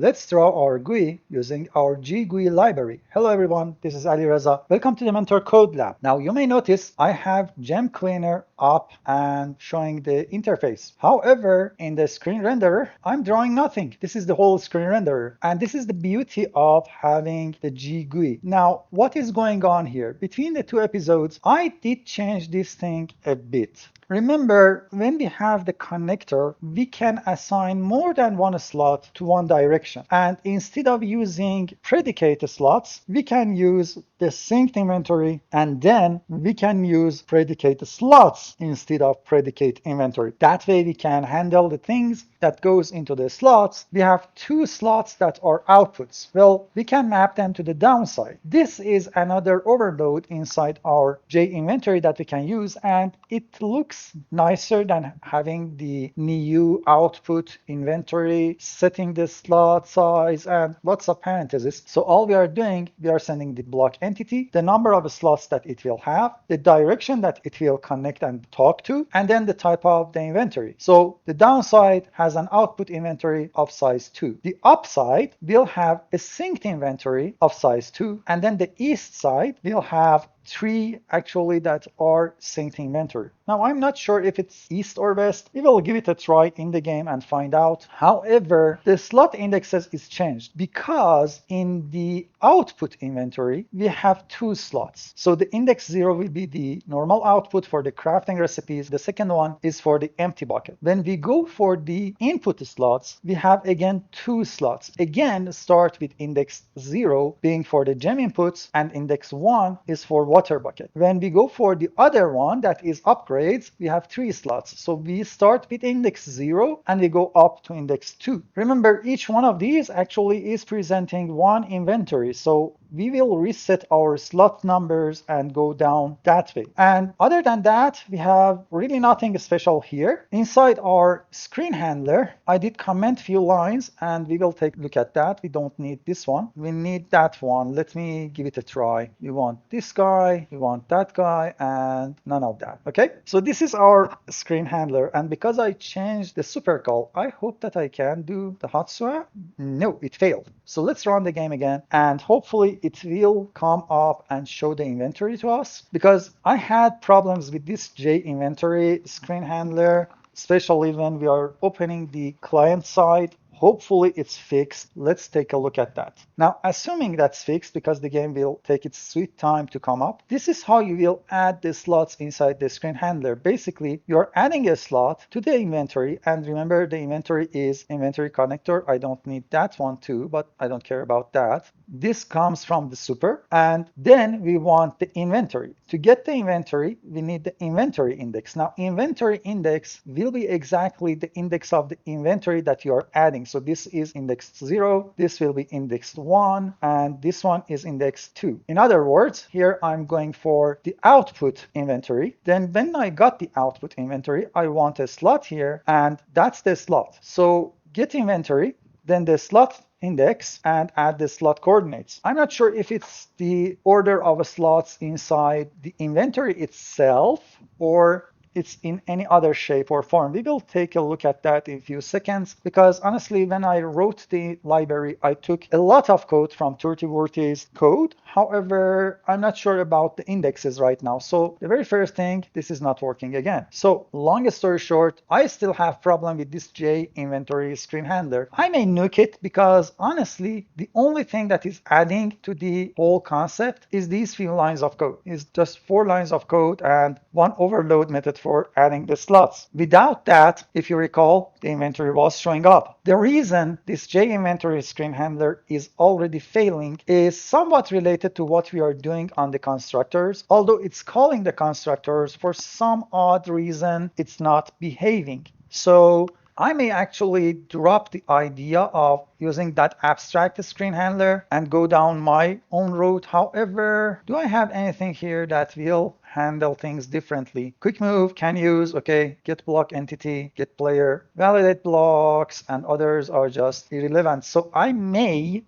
Let's draw our GUI using our GUI library. Hello everyone, this is Ali Reza. Welcome to the Mentor Code Lab. Now you may notice I have Gem Cleaner up and showing the interface. However, in the screen renderer, I'm drawing nothing. This is the whole screen renderer. And this is the beauty of having the GUI. Now, what is going on here? Between the two episodes, I did change this thing a bit. Remember, when we have the connector, we can assign more than one slot to one direction. And instead of using predicate slots, we can use the synced inventory, and then we can use predicate slots instead of predicate inventory. That way we can handle the things that goes into the slots. We have two slots that are outputs. Well, we can map them to the downside. This is another overload inside our J inventory that we can use, and it looks nicer than having the new output inventory, setting the slot size, and lots of parentheses. So all we are doing, we are sending the block entity, the number of slots that it will have, the direction that it will connect and talk to, and then the type of the inventory. So the downside has an output inventory of size 2. The upside will have a synced inventory of size 2, and then the east side will have 3 actually that are synced inventory. Now I'm not sure if it's east or west. We will give it a try in the game and find out. However, the slot indexes is changed because in the output inventory we have 2 slots. So the index 0 will be the normal output for the crafting recipes. The second one is for the empty bucket. When we go for the input slots, we have again 2 slots. Again, start with index 0 being for the gem inputs, and index 1 is for water bucket. When we go for the other one that is upgrades, we have 3 slots. So we start with index 0 and we go up to index 2. Remember, each one of these actually is presenting one inventory. So we will reset our slot numbers and go down that way. And other than that, we have really nothing special here. Inside our screen handler, I did comment few lines and we will take a look at that. We don't need this one. We need that one. Let me give it a try. We want this guy, we want that guy, and none of that. Okay, so this is our screen handler. And because I changed the super call, I hope that I can do the hot swap. No, it failed. So let's run the game again and hopefully it will come up and show the inventory to us, because I had problems with this J inventory screen handler, especially when we are opening the client side. Hopefully it's fixed. Let's take a look at that. Now, assuming that's fixed, because the game will take its sweet time to come up, this is how you will add the slots inside the screen handler. Basically, you're adding a slot to the inventory, and remember the inventory is inventory connector. I don't need that one too, but I don't care about that. This comes from the super, and then we want the inventory. To get the inventory, we need the inventory index. Now, inventory index will be exactly the index of the inventory that you are adding. So this is index 0, this will be index 1, and this one is index 2. In other words, here I'm going for the output inventory. Then when I got the output inventory, I want a slot here, and that's the slot. So get inventory, then the slot index, and add the slot coordinates. I'm not sure if it's the order of slots inside the inventory itself or it's in any other shape or form. We will take a look at that in a few seconds, because honestly, when I wrote the library, I took a lot of code from Turtiworty's code. However, I'm not sure about the indexes right now. So the very first thing, this is not working again. So long story short, I still have problem with this J inventory screen handler. I may nuke it because honestly, the only thing that is adding to the whole concept is these few lines of code. It's just 4 lines of code and one overload method for adding the slots. Without that, if you recall, the inventory was showing up. The reason this J inventory screen handler is already failing is somewhat related to what we are doing on the constructors. Although it's calling the constructors, for some odd reason, it's not behaving. So I may actually drop the idea of using that abstract screen handler and go down my own route. However, do I have anything here that will handle things differently? Quick move, can use, okay, get block entity, get player, validate blocks, and others are just irrelevant. So I may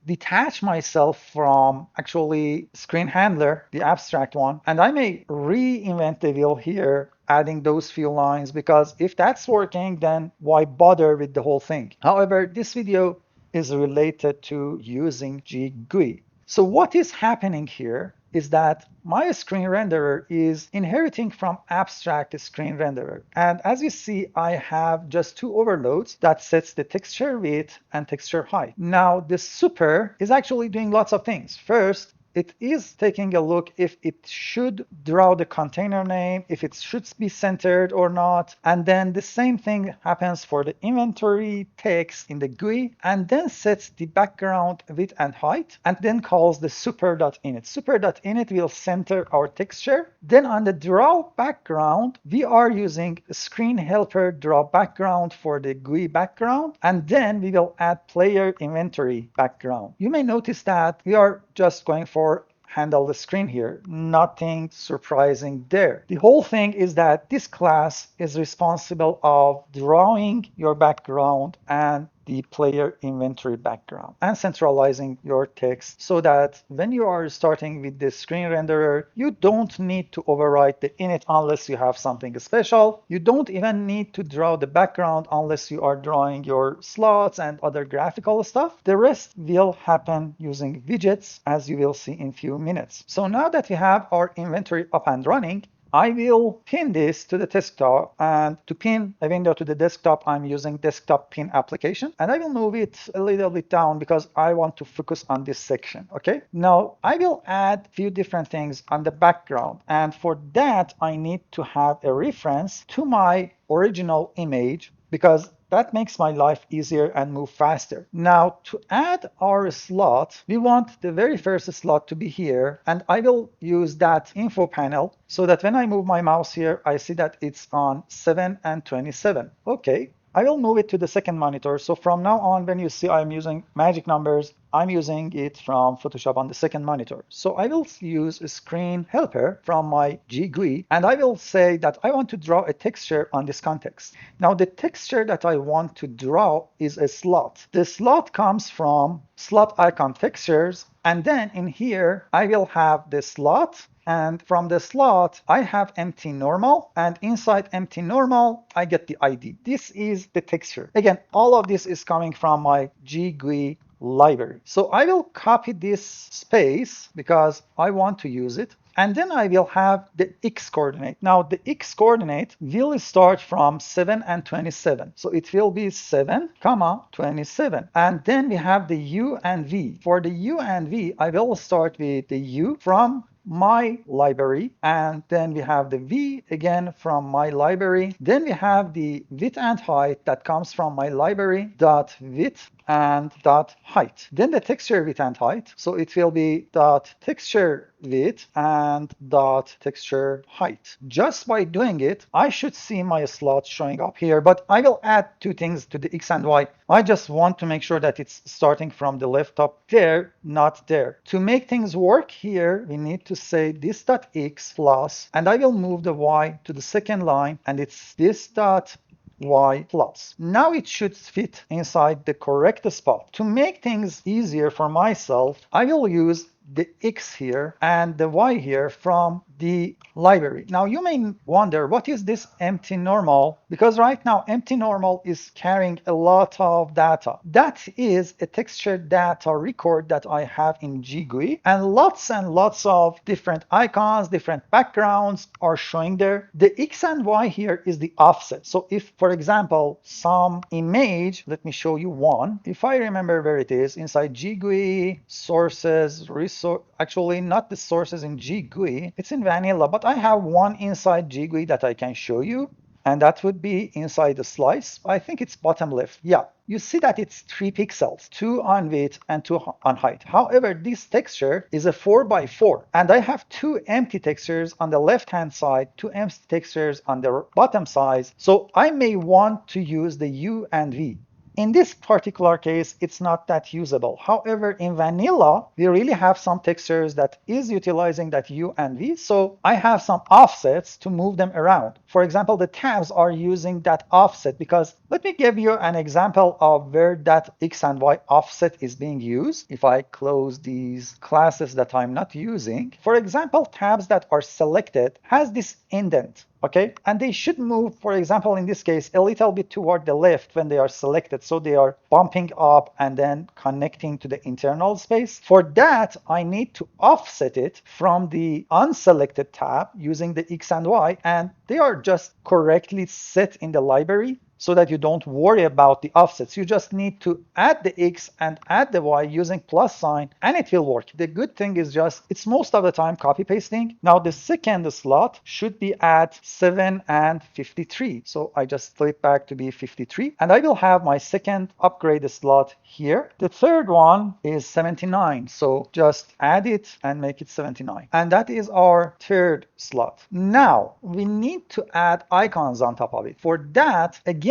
detach myself from actually screen handler, the abstract one, and I may reinvent the wheel here, adding those few lines, because if that's working, then why bother with the whole thing? However, this video is related to using GUI. So what is happening here is that my screen renderer is inheriting from abstract screen renderer. And as you see, I have just two overloads that sets the texture width and texture height. Now the super is actually doing lots of things. First, it is taking a look if it should draw the container name, if it should be centered or not. And then the same thing happens for the inventory text in the GUI, and then sets the background width and height, and then calls the super.init. Super.init will center our texture. Then on the draw background, we are using screen helper draw background for the GUI background, and then we will add player inventory background. You may notice that we are just going for handle the screen here. Nothing surprising there. The whole thing is that this class is responsible of drawing your background and the player inventory background and centralizing your text so that when you are starting with the screen renderer, you don't need to overwrite the init unless you have something special. You don't even need to draw the background unless you are drawing your slots and other graphical stuff. The rest will happen using widgets, as you will see in a few minutes. So now that we have our inventory up and running, I will pin this to the desktop, and to pin a window to the desktop, I'm using desktop pin application, and I will move it a little bit down because I want to focus on this section. Okay, now I will add a few different things on the background, and for that I need to have a reference to my original image because that makes my life easier and move faster. Now, to add our slot, we want the very first slot to be here, and I will use that info panel so that when I move my mouse here, I see that it's on 7 and 27. Okay, I will move it to the second monitor. So from now on, when you see I'm using magic numbers, I'm using it from Photoshop on the second monitor. So I will use a screen helper from my GUI, and I will say that I want to draw a texture on this context. Now the texture that I want to draw is a slot. The slot comes from slot icon textures, and then in here I will have the slot. And from the slot, I have empty normal, and inside empty normal, I get the ID. This is the texture. Again, all of this is coming from my GUI library. So I will copy this space because I want to use it. And then I will have the X coordinate. Now the X coordinate will start from 7 and 27. So it will be 7, 27. And then we have the U and V. For the U and V, I will start with the U from my library, and then we have the V again from my library. Then we have the width and height that comes from my library, dot width and dot height. Then the texture width and height, so it will be dot texture width and dot texture height. Just by doing it, I should see my slots showing up here, but I will add two things to the X and Y. I just want to make sure that it's starting from the left up there, not there. To make things work here, we need to say this dot X plus, and I will move the Y to the second line, and it's this dot Y plus. Now it should fit inside the correct spot. To make things easier for myself, I will use the X here and the Y here from the library. Now you may wonder, what is this empty normal? Because right now empty normal is carrying a lot of data. That is a texture data record that I have in GUI, and lots of different icons, different backgrounds are showing there. The X and Y here is the offset. So if, for example, some image, let me show you one. If I remember where it is, inside GUI, sources, resource, actually not the sources in GUI, it's in vanilla, but I have one inside GUI that I can show you, and that would be inside the slice. I think it's bottom left. Yeah, you see that it's 3 pixels, 2 on width and 2 on height. However, this texture is a 4x4, and I have 2 empty textures on the left hand side, 2 empty textures on the bottom side. So I may want to use the U and V. In this particular case, it's not that usable. However, in vanilla, we really have some textures that is utilizing that U and V. So I have some offsets to move them around. For example, the tabs are using that offset because let me give you an example of where that X and Y offset is being used. If I close these classes that I'm not using, for example, tabs that are selected has this indent. Okay, and they should move, for example, in this case, a little bit toward the left when they are selected, so they are bumping up and then connecting to the internal space. For that, I need to offset it from the unselected tab using the X and Y, and they are just correctly set in the library, so that you don't worry about the offsets. You just need to add the X and add the Y using plus sign, and it will work. The good thing is just it's most of the time copy pasting. Now the second slot should be at 7 and 53. So I just flip back to be 53, and I will have my second upgrade slot here. The third one is 79. So just add it and make it 79. And that is our third slot. Now we need to add icons on top of it. For that, again,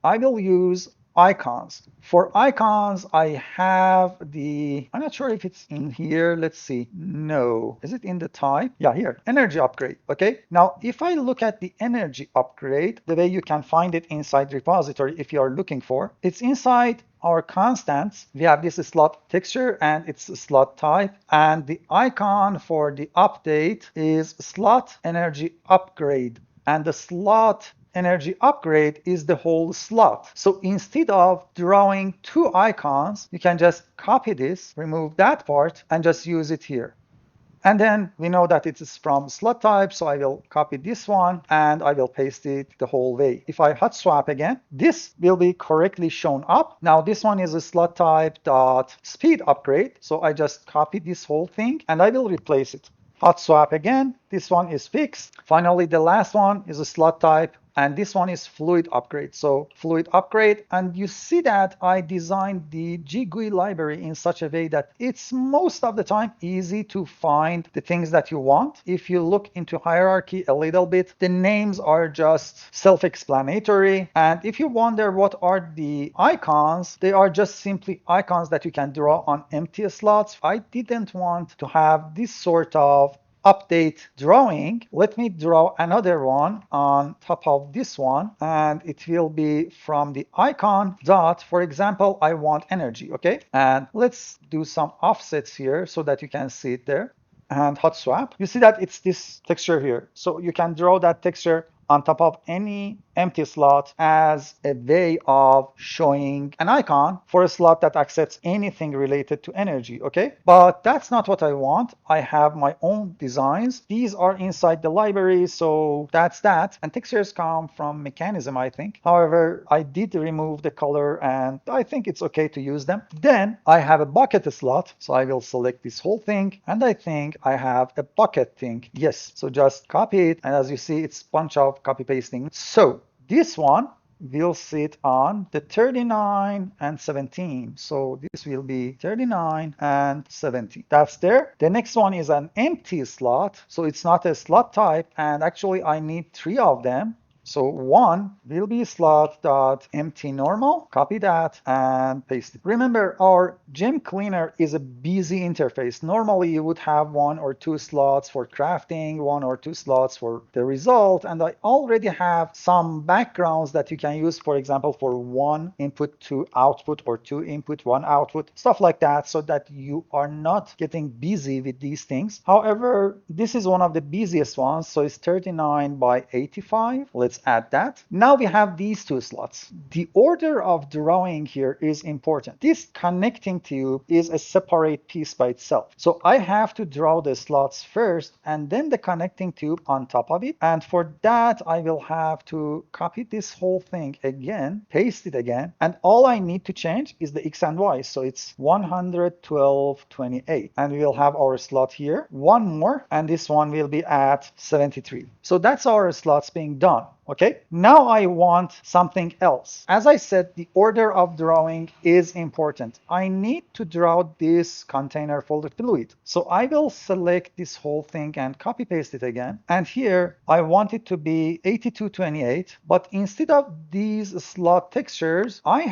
I will use icons. For icons, I have I'm not sure if it's in here. Let's see. No. Is it in the type? Yeah, here. Energy upgrade. Okay. Now, if I look at the energy upgrade, the way you can find it inside repository if you are looking for, it's inside our constants. We have this slot texture and its slot type, and the icon for the update is slot energy upgrade, and the slot energy upgrade is the whole slot. So instead of drawing two icons, you can just copy this, remove that part, and just use it here. And then we know that it is from slot type, so I will copy this one and I will paste it the whole way. If I hot swap again, this will be correctly shown up. Now this one is a slot type dot speed upgrade, so I just copy this whole thing and I will replace it. Hot swap again, this one is fixed. Finally, the last one is a slot type, and this one is fluid upgrade. So fluid upgrade, and you see that I designed the GUI library in such a way that it's most of the time easy to find the things that you want. If you look into hierarchy a little bit, the names are just self-explanatory. And if you wonder what are the icons, they are just simply icons that you can draw on empty slots. I didn't want to have this sort of update drawing. Let me draw another one on top of this one, and it will be from the icon dot, for example, I want energy. Okay, and let's do some offsets here so that you can see it there. And hot swap, you see that it's this texture here, so you can draw that texture on top of any empty slot as a way of showing an icon for a slot that accepts anything related to energy, okay? But that's not what I want. I have my own designs. These are inside the library, so that's that. And textures come from Mechanism, I think. However, I did remove the color and I think it's okay to use them. Then I have a bucket slot, so I will select this whole thing, and I think I have a bucket thing. Yes, so just copy it, and as you see, it's a bunch of copy pasting. So this one will sit on the 39 and 17. So this will be 39 and 17. That's there. The next one is an empty slot. So it's not a slot type, and actually I need three of them. So one will be slot.empty normal. Copy that and paste it. Remember, our Gem Cleaner is a busy interface. Normally you would have one or two slots for crafting, one or two slots for the result. And I already have some backgrounds that you can use, for example, for one input, two output, or two input, one output, stuff like that, so that you are not getting busy with these things. However, this is one of the busiest ones. So it's 39 by 85. Let's add that. Now we have these two slots. The order of drawing here is important. This connecting tube is a separate piece by itself. So I have to draw the slots first and then the connecting tube on top of it. And for that, I will have to copy this whole thing again, paste it again. And all I need to change is the X and Y. So it's 112, 28. And we will have our slot here. One more, and this one will be at 73. So that's our slots being done. Okay, now I want something else. As I said, the order of drawing is important. I need to draw this container folder fluid. So I will select this whole thing and copy paste it again. And here I want it to be 8228, but instead of these slot textures, I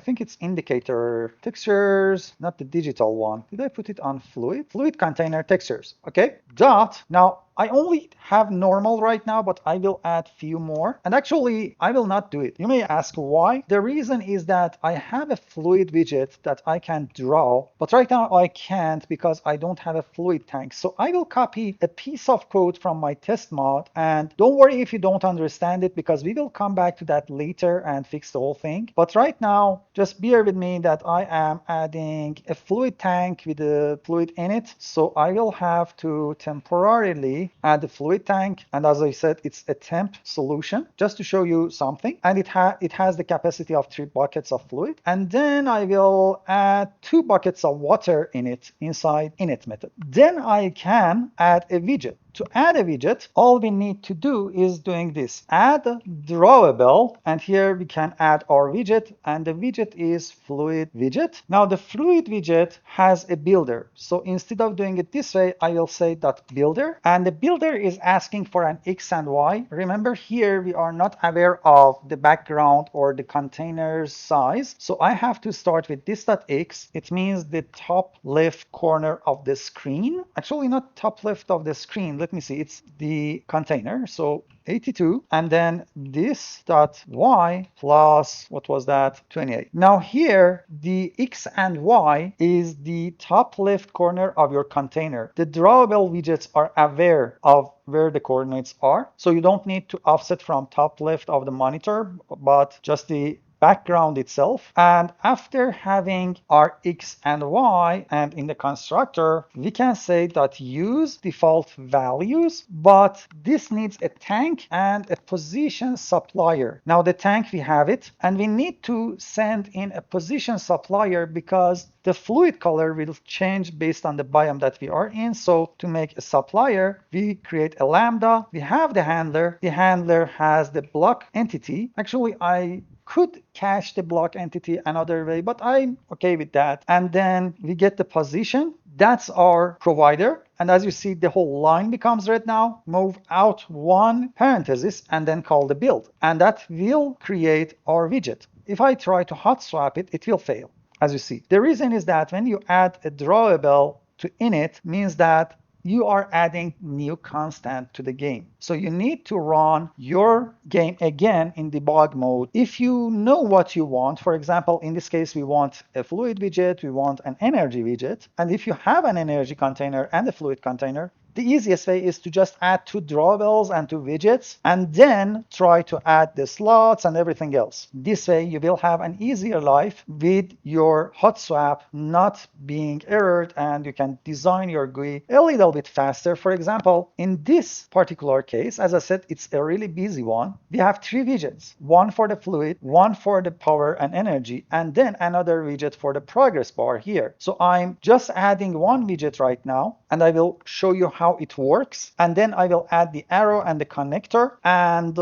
think it's indicator textures, not the digital one. Did I put it on fluid? Fluid container textures. Okay, dot. Now I only have normal right now, but I will add few more. And actually, I will not do it. You may ask why. The reason is that I have a fluid widget that I can draw, but right now I can't because I don't have a fluid tank. So I will copy a piece of code from my test mod, and don't worry if you don't understand it because we will come back to that later and fix the whole thing. But right now, just bear with me that I am adding a fluid tank with a fluid in it. So I will have to temporarily add the fluid tank. And as I said, it's a temp solution just to show you something. And it has the capacity of 3 buckets of fluid. And then I will add 2 buckets of water in it inside init method. Then I can add a widget. To add a widget, all we need to do is doing this. Add drawable, and here we can add our widget, and the widget is fluid widget. Now the fluid widget has a builder. So instead of doing it this way, I will say .builder, and the builder is asking for an X and Y. Remember here we are not aware of the background or the container's size. So I have to start with this .x. It means the top left corner of the screen. Actually not top left of the screen. Let me see, it's the container. So 82, and then this dot y plus, what was that, 28. Now here the x and y is the top left corner of your container. The drawable widgets are aware of where the coordinates are, so you don't need to offset from top left of the monitor, but just the background itself. And after having our x and y, and in the constructor we can say use default values, but this needs a tank and a position supplier. Now the tank, we have it, and we need to send in a position supplier because the fluid color will change based on the biome that we are in. So to make a supplier, we create a lambda. We have the handler. The handler has the block entity. Actually, I could cache the block entity another way, but I'm okay with that. And then we get the position. That's our provider. And as you see, the whole line becomes red now. Move out one parenthesis and then call the build. And that will create our widget. If I try to hot swap it, it will fail, as you see. The reason is that when you add a drawable to init, means that you are adding new constant to the game. So you need to run your game again in debug mode. If you know what you want, for example, in this case, we want a fluid widget, we want an energy widget. And if you have an energy container and a fluid container, the easiest way is to just add 2 drawables and 2 widgets, and then try to add the slots and everything else. This way, you will have an easier life with your hot swap not being errored, and you can design your GUI a little bit faster. For example, in this particular case, as I said, it's a really busy one. We have 3 widgets, one for the fluid, one for the power and energy, and then another widget for the progress bar here. So I'm just adding 1 widget right now, and I will show you how it works, and then I will add the arrow and the connector, and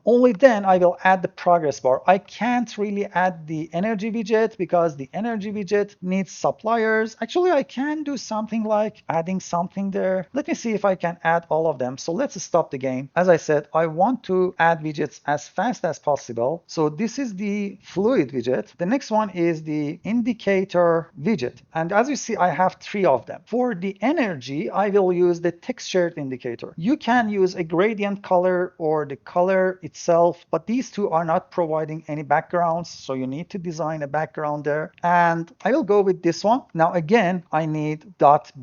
only then I will add the progress bar. I can't really add the energy widget because the energy widget needs suppliers. Actually, I can do something like adding something there. Let me see if I can add all of them. So let's stop the game. As I said, I want to add widgets as fast as possible. So this is the fluid widget. The next one is the indicator widget, and as you see, I have 3 of them. For the energy, I will use the textured indicator. You can use a gradient color or the color itself, but these 2 are not providing any backgrounds, so you need to design a background there. And I will go with this one. Now again, I need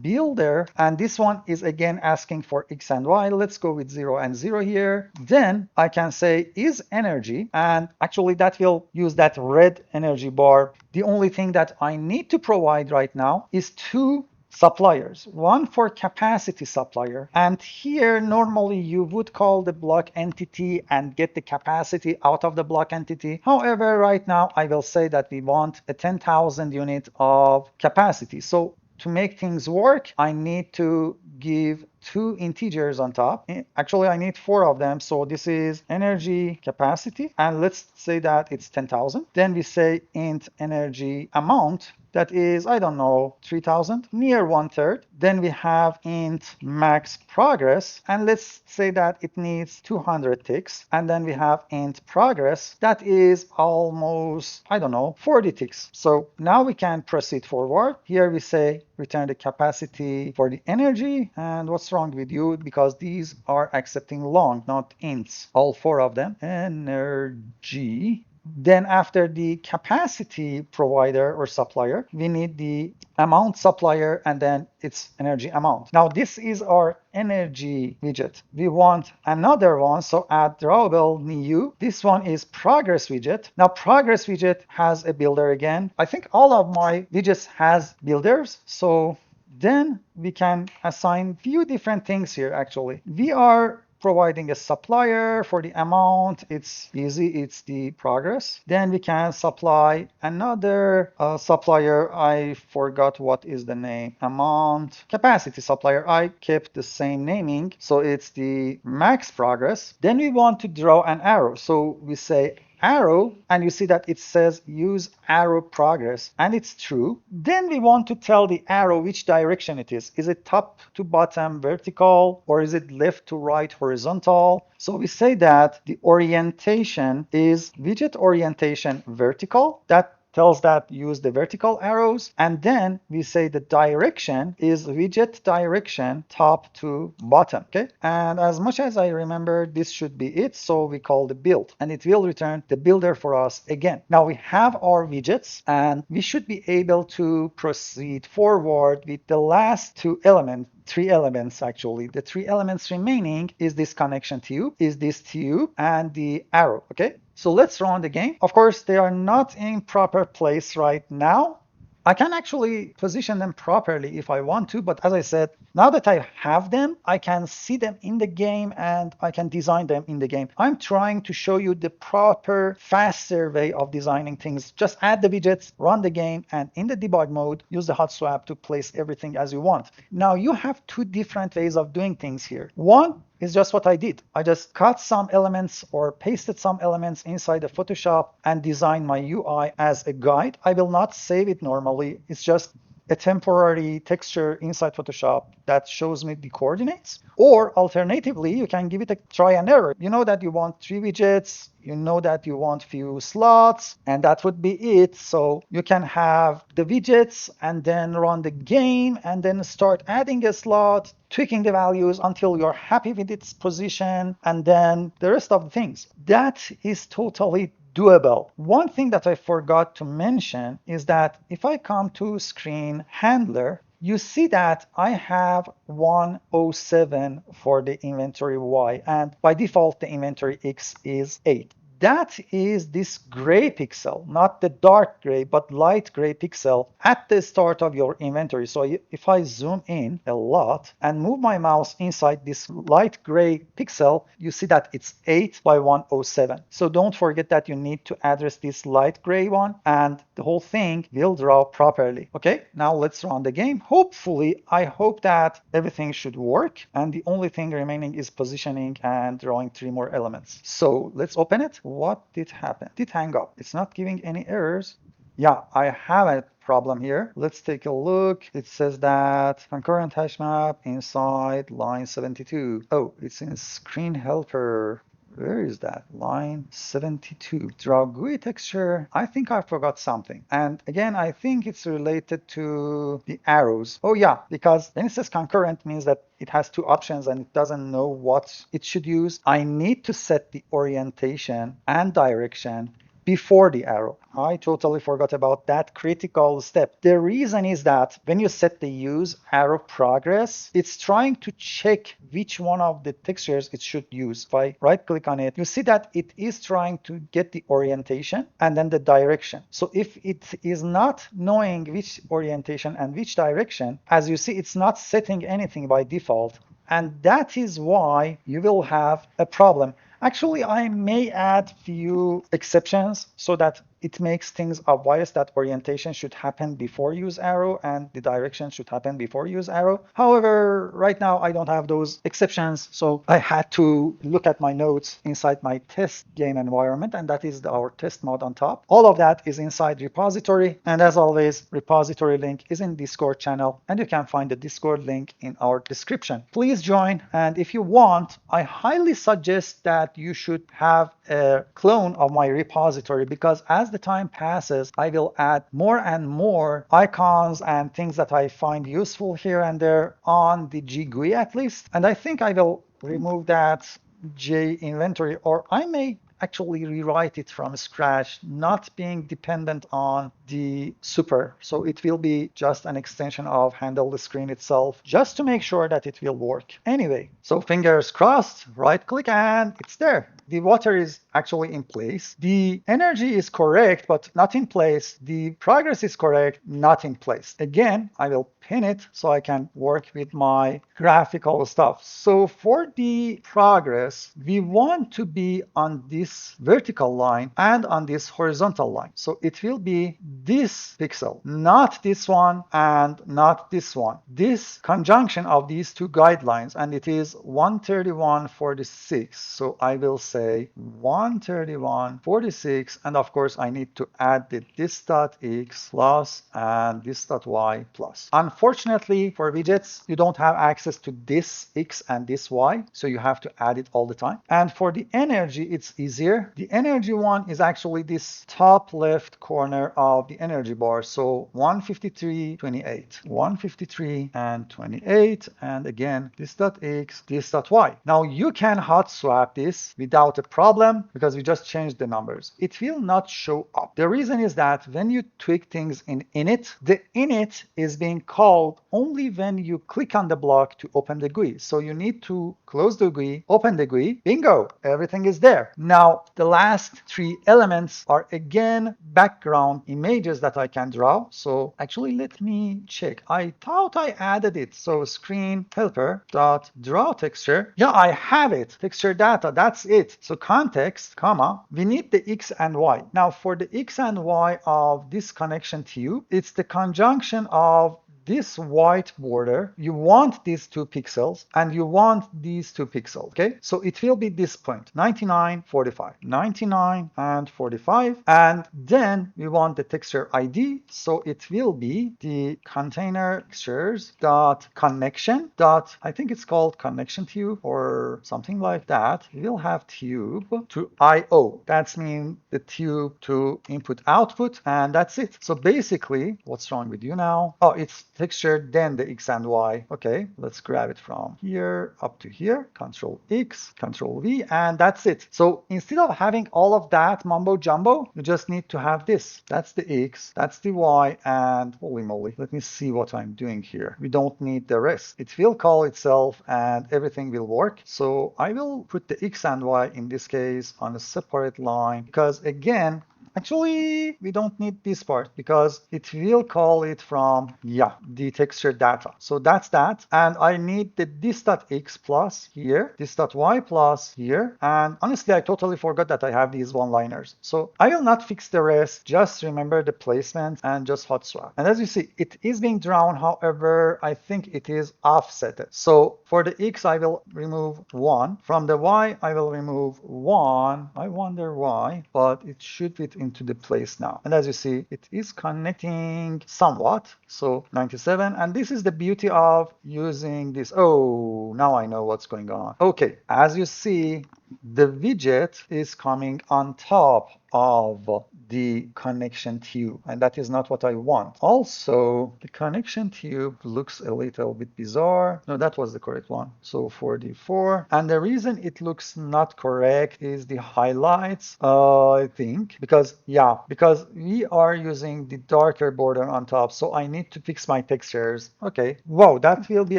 .builder, and this one is again asking for x and y. Let's go with 0 and 0 here. Then I can say is energy, and actually that will use that red energy bar. The only thing that I need to provide right now is 2 suppliers, one for capacity supplier, and here normally you would call the block entity and get the capacity out of the block entity. However, right now I will say that we want a 10,000 unit of capacity. So to make things work, I need to give 2 integers on top. Actually, I need 4 of them. So this is energy capacity, and let's say that it's 10,000. Then we say int energy amount. That is, I don't know, 3,000, near 1/3. Then we have int max progress, and let's say that it needs 200 ticks. And then we have int progress, that is almost, I don't know, 40 ticks. So now we can proceed forward. Here we say return the capacity for the energy. And what's wrong with you? Because these are accepting long, not ints. All four of them. Energy. Then after the capacity provider or supplier, we need the amount supplier and then its energy amount. Now this is our energy widget. We want another one, so add drawable new. This one is progress widget. Now progress widget has a builder again. I think all of my widgets has builders, so then we can assign few different things here actually. We are providing a supplier for the amount. It's easy, it's the progress. Then we can supply another supplier. I forgot what is the name. Amount capacity supplier. I kept the same naming, so it's the max progress. Then we want to draw an arrow, so we say arrow, and you see that it says use arrow progress, and it's true. Then we want to tell the arrow which direction it is. Is it top to bottom vertical, or is it left to right horizontal? So we say that the orientation is widget orientation vertical. That tells that use the vertical arrows, and then we say the direction is widget direction top to bottom. Okay, and as much as I remember, this should be it, so we call the build, and it will return the builder for us again. Now we have our widgets, and we should be able to proceed forward with the last two elements. Three elements actually. The three elements remaining is this connection tube, is this tube, and the arrow. Okay, so let's run the game. Of course, they are not in proper place right now. I can actually position them properly if I want to, but as I said, now that I have them, I can see them in the game and I can design them in the game. I'm trying to show you the proper, faster way of designing things. Just add the widgets, run the game, and in the debug mode, use the hot swap to place everything as you want. Now you have two different ways of doing things here. One is just what I did. I just cut some elements or pasted some elements inside the Photoshop and designed my UI as a guide. I will not save it normally. It's just a temporary texture inside Photoshop that shows me the coordinates. Or alternatively, you can give it a try and error. You know that you want 3 widgets, you know that you want few slots, and that would be it. So you can have the widgets and then run the game and then start adding a slot, tweaking the values until you're happy with its position, and then the rest of the things. That is totally doable. One thing that I forgot to mention is that if I come to screen handler, you see that I have 107 for the inventory Y, and by default the inventory X is 8. That is this gray pixel, not the dark gray, but light gray pixel at the start of your inventory. So if I zoom in a lot and move my mouse inside this light gray pixel, you see that it's 8 by 107. So don't forget that you need to address this light gray one, and the whole thing will draw properly. Okay, now let's run the game. Hopefully, I hope that everything should work, and the only thing remaining is positioning and drawing 3 more elements. So let's open it. What did happen? Did hang up. It's not giving any errors. Yeah, I have a problem here. Let's take a look. It says that concurrent hash map inside line 72. Oh, it's in screen helper. Where is that? Line 72. Draw GUI texture. I think I forgot something. And again, I think it's related to the arrows. Oh yeah, because when it says concurrent means that it has 2 options and it doesn't know what it should use. I need to set the orientation and direction before the arrow. I totally forgot about that critical step. The reason is that when you set the use arrow progress, it's trying to check which one of the textures it should use. If I right click on it, you see that it is trying to get the orientation and then the direction. So if it is not knowing which orientation and which direction, as you see, it's not setting anything by default. And that is why you will have a problem. Actually, I may add few exceptions so that it makes things obvious that orientation should happen before use arrow and the direction should happen before use arrow. However, right now I don't have those exceptions, so I had to look at my notes inside my test game environment, and that is our test mod on top. All of that is inside repository, and as always, repository link is in Discord channel, and you can find the Discord link in our description. Please join, and if you want, I highly suggest that you should have a clone of my repository, because as as the time passes, I will add more and more icons and things that I find useful here and there on the GUI at least. And I think I will remove that J inventory, or I may actually rewrite it from scratch, not being dependent on the super. So it will be just an extension of handle the screen itself, just to make sure that it will work. Anyway, so fingers crossed, right click and it's there. The water is actually in place. The energy is correct, but not in place. The progress is correct, not in place. Again, I will pin it so I can work with my graphical stuff. So for the progress, we want to be on this vertical line and on this horizontal line. So it will be this pixel, not this one and not this one. This conjunction of these two guidelines, and it is 131.46. So I will say 131.46, and of course I need to add the this.x plus and this.y plus. Unfortunately, for widgets, you don't have access to this x and this y, so you have to add it all the time. And for the energy, it's easier. The energy one is actually this top left corner of the energy bar. So 153.28, 153 and 28, and again, this.x, this.y. Now you can hot swap this without a problem because we just changed the numbers. It will not show up. The reason is that when you tweak things in init, the init is being called only when you click on the block to open the GUI. So you need to close the GUI, open the GUI, bingo, everything is there. Now, the last three elements are again background images that I can draw. So actually, let me check. I thought I added it. So screen helper dot draw texture. Yeah, I have it. Texture data, that's it. So context, comma, we need the X and Y. Now for the X and Y of this connection tube, it's the conjunction of this white border. You want these 2 pixels and you want these 2 pixels, okay? So it will be this point, 99, 45, 99 and 45. And then we want the texture ID. So it will be the container textures dot connection dot, I think it's called connection tube or something like that. We'll have tube to IO. That's mean the tube to input output, and that's it. So basically, what's wrong with you now? Oh, it's texture, then the X and Y. Okay, let's grab it from here up to here. Control X, Control V, and that's it. So instead of having all of that mumbo jumbo, you just need to have this. That's the X, that's the Y, and holy moly, let me see what I'm doing here. We don't need the rest. It will call itself and everything will work. So I will put the X and Y in this case on a separate line because again, actually, we don't need this part because it will call it from, yeah, the texture data. So that's that. And I need the this.x plus here, this.y plus here. And honestly, I totally forgot that I have these one-liners. So I will not fix the rest. Just remember the placement and just hot swap. And as you see, it is being drawn. However, I think it is offsetted. So for the x, I will remove 1. From the y, I will remove 1. I wonder why, but it should fit into the place now. And as you see, it is connecting somewhat. So 97. And this is the beauty of using this. Oh, now I know what's going on. Okay, as you see, the widget is coming on top of the connection tube, and that is not what I want. Also, the connection tube looks a little bit bizarre. No, that was the correct one. So 44. And the reason it looks not correct is the highlights, I think, because we are using the darker border on top. So I need to fix my textures. Okay. Wow, that will be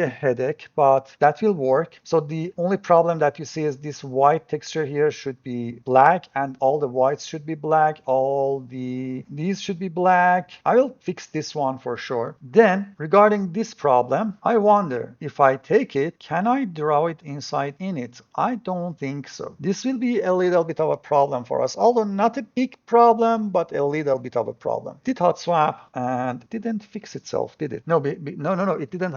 a headache, but that will work. So the only problem that you see is this white texture here should be black, and all the whites should be black. These should be black. I will fix this one for sure. Then regarding this problem, I wonder if I take it, can I draw it inside init? I don't think so. This will be a little bit of a problem for us, although not a big problem, but a little bit of a problem. Did hot swap and didn't fix itself, did it? No, no, it didn't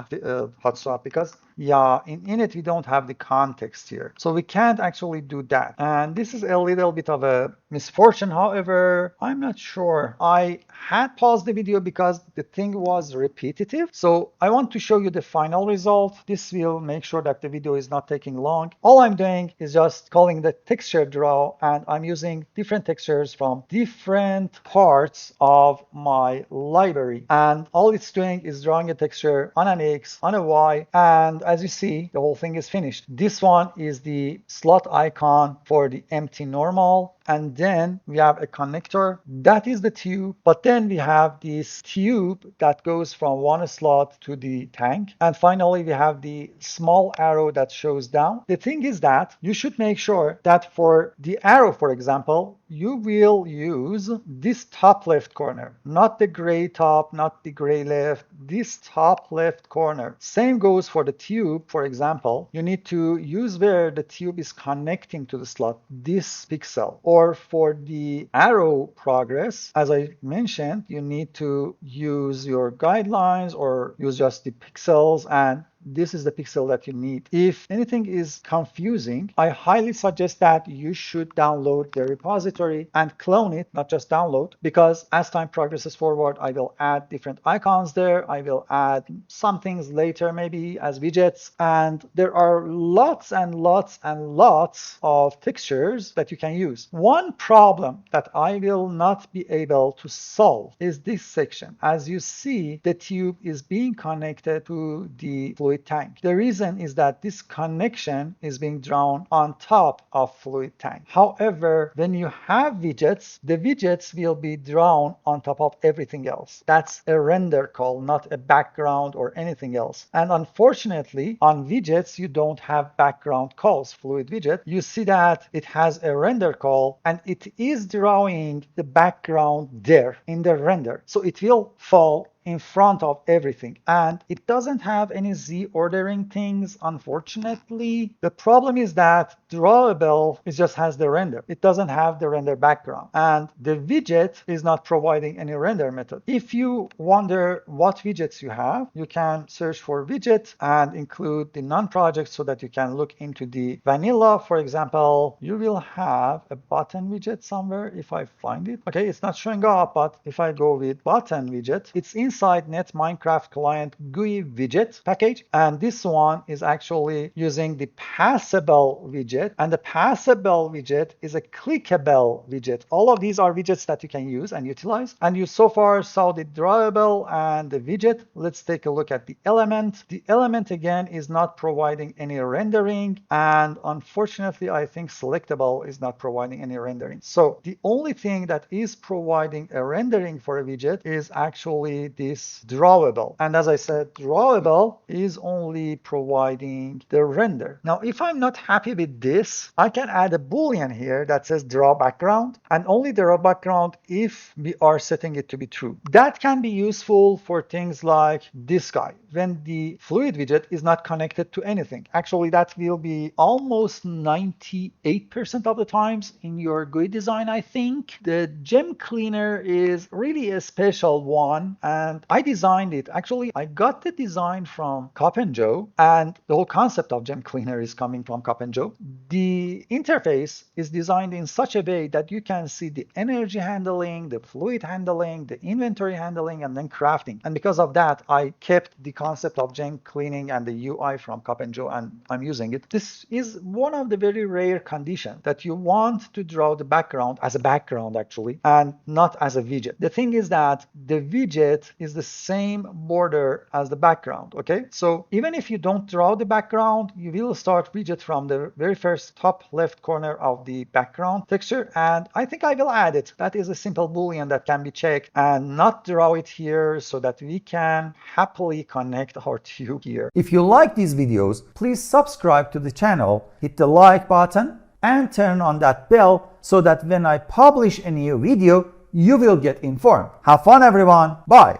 hot swap because yeah, in init we don't have the context here. So we can't actually do that. And this is a little bit of a misfortune. However, I'm not sure. I had paused the video because the thing was repetitive. So I want to show you the final result. This will make sure that the video is not taking long. All I'm doing is just calling the texture draw, and I'm using different textures from different parts of my library. And all it's doing is drawing a texture on an X, on a Y, and as you see, the whole thing is finished. This one is the slot icon for the empty normal. And then we have a connector, that is the tube, but then we have this tube that goes from one slot to the tank, and finally we have the small arrow that shows down. The thing is that you should make sure that for the arrow, for example, you will use this top left corner, not the gray top, not the gray left, this top left corner. Same goes for the tube. For example, you need to use where the tube is connecting to the slot, this pixel. Or for the arrow progress, as I mentioned, you need to use your guidelines or use just the pixels, and this is the pixel that you need. If anything is confusing, I highly suggest that you should download the repository and clone it, not just download, because as time progresses forward, I will add different icons there. I will add some things later, maybe as widgets, and there are lots and lots and lots of textures that you can use. One problem that I will not be able to solve is this section. As you see, the tube is being connected to the fluid tank. The reason is that this connection is being drawn on top of fluid tank. However, when you have widgets, the widgets will be drawn on top of everything else. That's a render call, not a background or anything else. And unfortunately, on widgets, you don't have background calls. Fluid widget, you see that it has a render call and it is drawing the background there in the render. So it will fall in front of everything, and it doesn't have any Z ordering things, unfortunately. The problem is that drawable, it just has the render. It doesn't have the render background, and the widget is not providing any render method. If you wonder what widgets you have, you can search for widget and include the non-project so that you can look into the vanilla. For example, you will have a button widget somewhere if I find it. Okay, it's not showing up, but if I go with button widget, it's inside Net Minecraft Client GUI widget package, and this one is actually using the passable widget, and the passable widget is a clickable widget. All of these are widgets that you can use and utilize, and you so far saw the drawable and the widget. Let's take a look at the element. The element again is not providing any rendering, and unfortunately I think selectable is not providing any rendering. So the only thing that is providing a rendering for a widget is actually this drawable, and as I said, drawable is only providing the render. Now if I'm not happy with this, I can add a boolean here that says draw background, and only draw background if we are setting it to be true. That can be useful for things like this guy, when the fluid widget is not connected to anything. Actually that will be almost 98% of the times in your GUI design. I think the Gem Cleaner is really a special one, and I designed it. Actually, I got the design from Cop and Joe, and the whole concept of Gem Cleaner is coming from Cop and Joe. The interface is designed in such a way that you can see the energy handling, the fluid handling, the inventory handling, and then crafting. And because of that, I kept the concept of Gem Cleaning and the UI from Cop and Joe, and I'm using it. This is one of the very rare conditions that you want to draw the background as a background actually, and not as a widget. The thing is that the widget is the same border as the background, okay? So even if you don't draw the background, you will start widget from the very first top left corner of the background texture, and I think I will add it. That is a simple boolean that can be checked, and not draw it here so that we can happily connect our tube here. If you like these videos, please subscribe to the channel, hit the like button, and turn on that bell so that when I publish a new video, you will get informed. Have fun everyone. Bye.